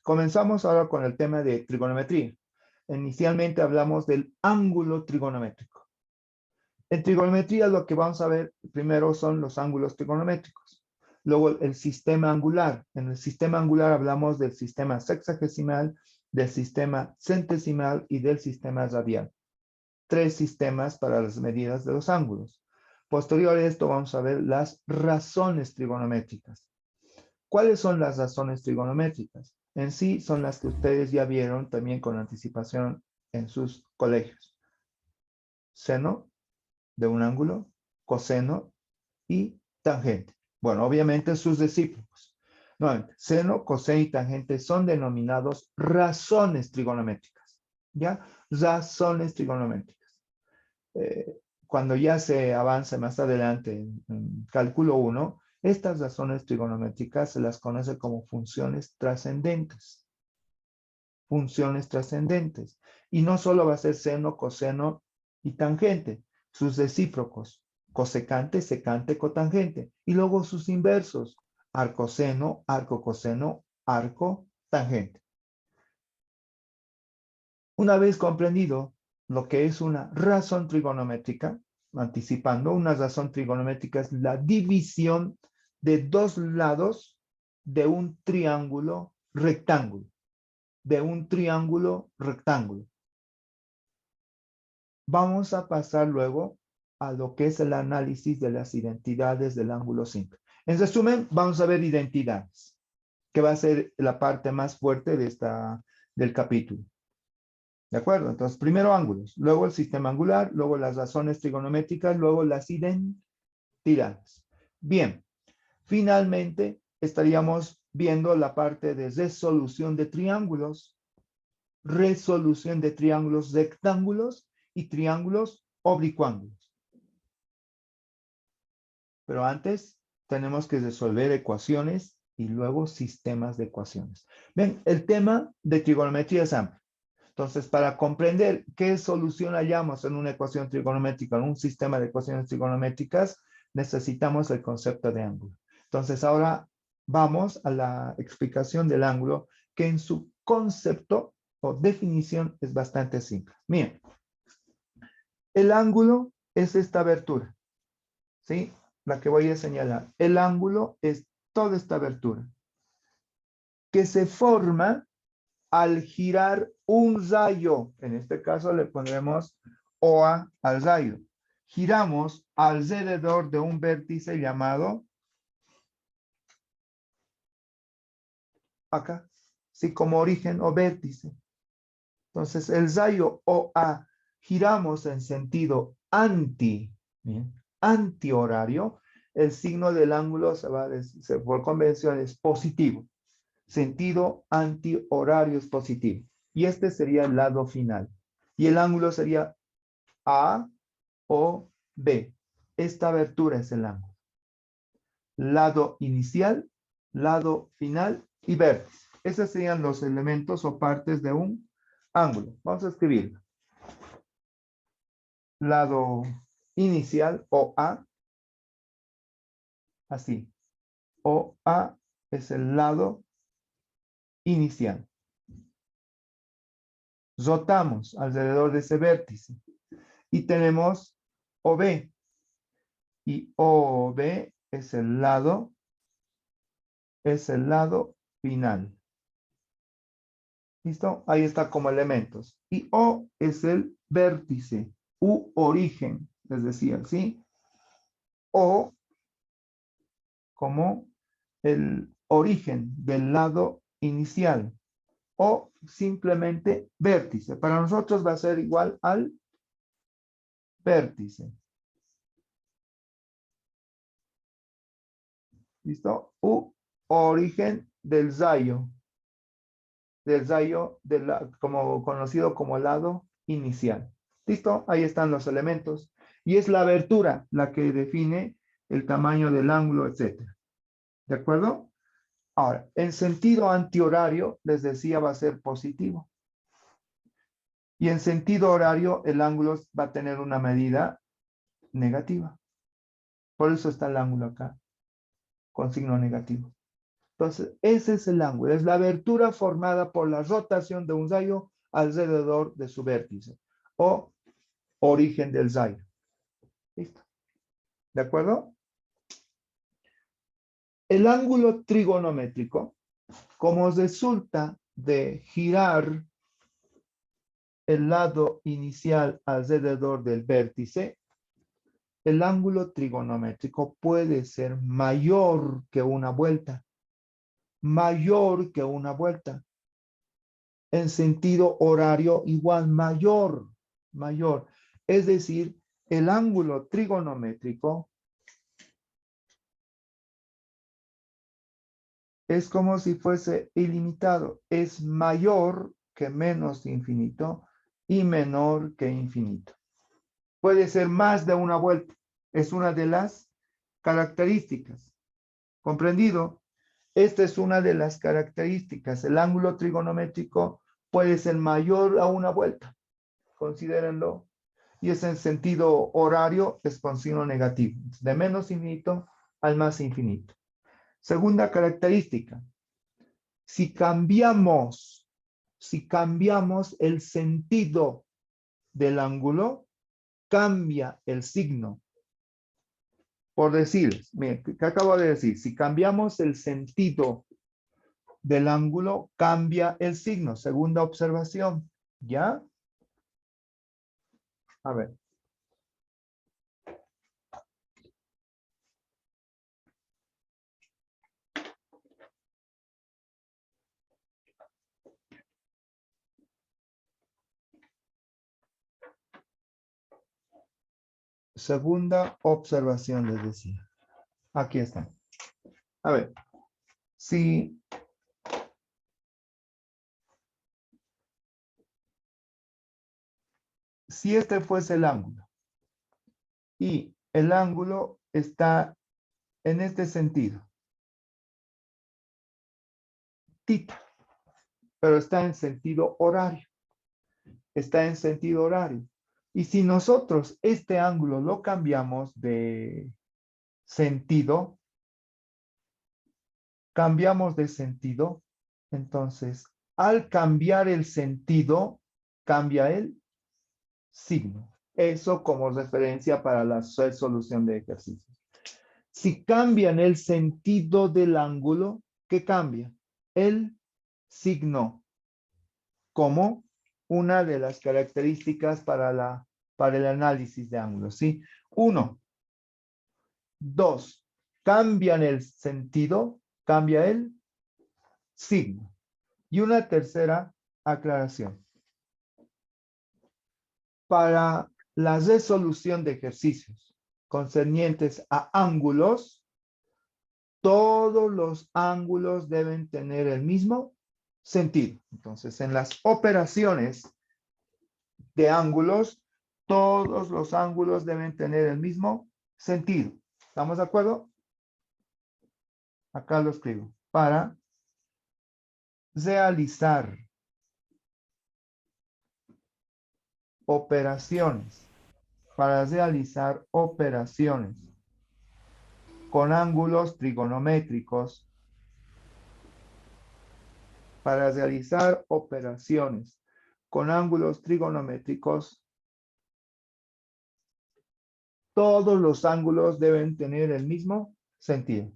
Comenzamos ahora con el tema de trigonometría. Inicialmente hablamos del ángulo trigonométrico. En trigonometría lo que vamos a ver primero son los ángulos trigonométricos. Luego el sistema angular. En el sistema angular hablamos del sistema sexagesimal, del sistema centesimal y del sistema radial. 3 sistemas para las medidas de los ángulos. Posterior a esto vamos a ver las razones trigonométricas. ¿Cuáles son las razones trigonométricas? En sí son las que ustedes ya vieron también con anticipación en sus colegios. Seno de un ángulo, coseno y tangente. Bueno, obviamente sus recíprocos. Nuevamente, seno, coseno y tangente son denominados razones trigonométricas. ¿Ya? Razones trigonométricas. Cuando ya se avance más adelante en cálculo 1, estas razones trigonométricas se las conoce como funciones trascendentes. Funciones trascendentes. Y no solo va a ser seno, coseno y tangente, sus recíprocos, cosecante, secante, cotangente. Y luego sus inversos, arcoseno, arcocoseno, arco, tangente. Una vez comprendido lo que es una razón trigonométrica, anticipando, una razón trigonométrica es la división de dos lados de un triángulo rectángulo. De un triángulo rectángulo. Vamos a pasar luego a lo que es el análisis de las identidades del ángulo simple. En resumen, vamos a ver identidades, que va a ser la parte más fuerte de del capítulo. ¿De acuerdo? Entonces, primero ángulos, luego el sistema angular, luego las razones trigonométricas, luego las identidades. Bien, finalmente estaríamos viendo la parte de resolución de triángulos rectángulos y triángulos oblicuángulos. Pero antes tenemos que resolver ecuaciones y luego sistemas de ecuaciones. Ven, el tema de trigonometría es amplio. Entonces, para comprender qué solución hallamos en una ecuación trigonométrica, en un sistema de ecuaciones trigonométricas, necesitamos el concepto de ángulo. Entonces, ahora vamos a la explicación del ángulo, que en su concepto o definición es bastante simple. Miren, el ángulo es esta abertura, ¿sí? La que voy a señalar. El ángulo es toda esta abertura que se forma al girar un rayo. En este caso le pondremos OA al rayo. Giramos alrededor de un vértice llamado acá, sí, como origen o vértice. Entonces el rayo OA giramos en sentido antihorario. El signo del ángulo por convención es positivo. Sentido antihorario es positivo. Y este sería el lado final. Y el ángulo sería A o B. Esta abertura es el ángulo. Lado inicial, lado final y vértice. Esos serían los elementos o partes de un ángulo. Vamos a escribirlo. Lado inicial o A. Así. O A es el lado inicial. Rotamos alrededor de ese vértice. Y tenemos OB. Y OB es el lado final. ¿Listo? Ahí está como elementos. Y O es el vértice u origen, les decía, ¿sí? O como el origen del lado inicial. O simplemente vértice. Para nosotros va a ser igual al vértice. ¿Listo? U origen del rayo. Como conocido como lado inicial. ¿Listo? Ahí están los elementos. Y es la abertura la que define el tamaño del ángulo, etc. ¿De acuerdo? Ahora, en sentido antihorario, les decía, va a ser positivo. Y en sentido horario, el ángulo va a tener una medida negativa. Por eso está el ángulo acá, con signo negativo. Entonces, ese es el ángulo. Es la abertura formada por la rotación de un rayo alrededor de su vértice o origen del rayo. ¿Listo? ¿De acuerdo? El ángulo trigonométrico, como resulta de girar el lado inicial alrededor del vértice, el ángulo trigonométrico puede ser mayor que una vuelta. Mayor que una vuelta. En sentido horario igual, mayor. Es decir, el ángulo trigonométrico es como si fuese ilimitado. Es mayor que menos infinito y menor que infinito. Puede ser más de una vuelta. Es una de las características. ¿Comprendido? Esta es una de las características. El ángulo trigonométrico puede ser mayor a una vuelta. Considérenlo. Y es en sentido horario, es con signo negativo. De menos infinito al más infinito. Segunda característica. Si cambiamos el sentido del ángulo, cambia el signo. Por decir, miren, ¿qué acabo de decir? Si cambiamos el sentido del ángulo, cambia el signo. Segunda observación. ¿Ya? A ver. Segunda observación, les decía. Aquí está. A ver. Si este fuese el ángulo y el ángulo está en este sentido, tita, pero está en sentido horario. Está en sentido horario. Y si nosotros este ángulo lo cambiamos de sentido, entonces al cambiar el sentido, cambia el signo. Eso como referencia para la solución de ejercicios. Si cambian el sentido del ángulo, ¿qué cambia? El signo, como una de las características para el análisis de ángulos, ¿sí? 1, 2, cambian el sentido, cambia el signo. Y una tercera aclaración. Para la resolución de ejercicios concernientes a ángulos, todos los ángulos deben tener el mismo sentido. Entonces, en las operaciones de ángulos, todos los ángulos deben tener el mismo sentido. ¿Estamos de acuerdo? Acá lo escribo. Para realizar operaciones con ángulos trigonométricos, todos los ángulos deben tener el mismo sentido.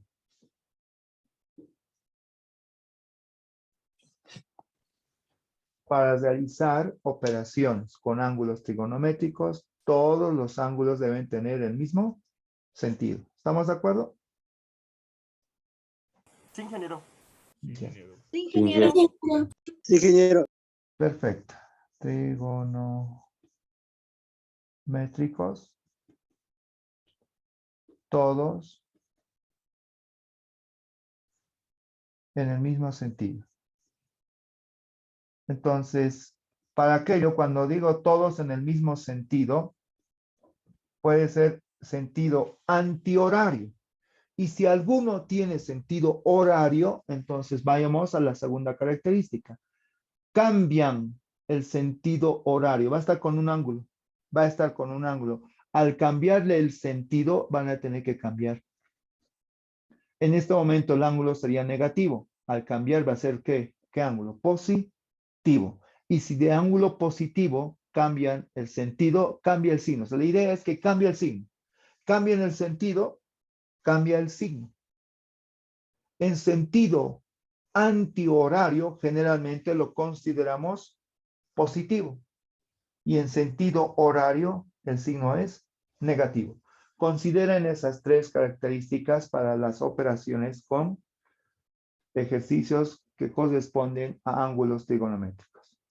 Para realizar operaciones con ángulos trigonométricos, todos los ángulos deben tener el mismo sentido. ¿Estamos de acuerdo? Sí, ingeniero. Bien. Sí, ingeniero. Sí, ingeniero. Perfecto. Trigonométricos, todos en el mismo sentido. Entonces, para aquello, cuando digo todos en el mismo sentido, puede ser sentido antihorario. Y si alguno tiene sentido horario, entonces vayamos a la segunda característica. Cambian el sentido horario. Va a estar con un ángulo. Al cambiarle el sentido, van a tener que cambiar En este momento el ángulo sería negativo. Al cambiar va a ser ¿qué ángulo? Positivo. Y si de ángulo positivo cambian el sentido, cambia el signo. O sea, la idea es que cambia el signo. Cambia en el sentido, cambia el signo. En sentido antihorario, generalmente lo consideramos positivo. Y en sentido horario, el signo es negativo. Consideren esas tres características para las operaciones con ejercicios que corresponden a ángulos trigonométricos.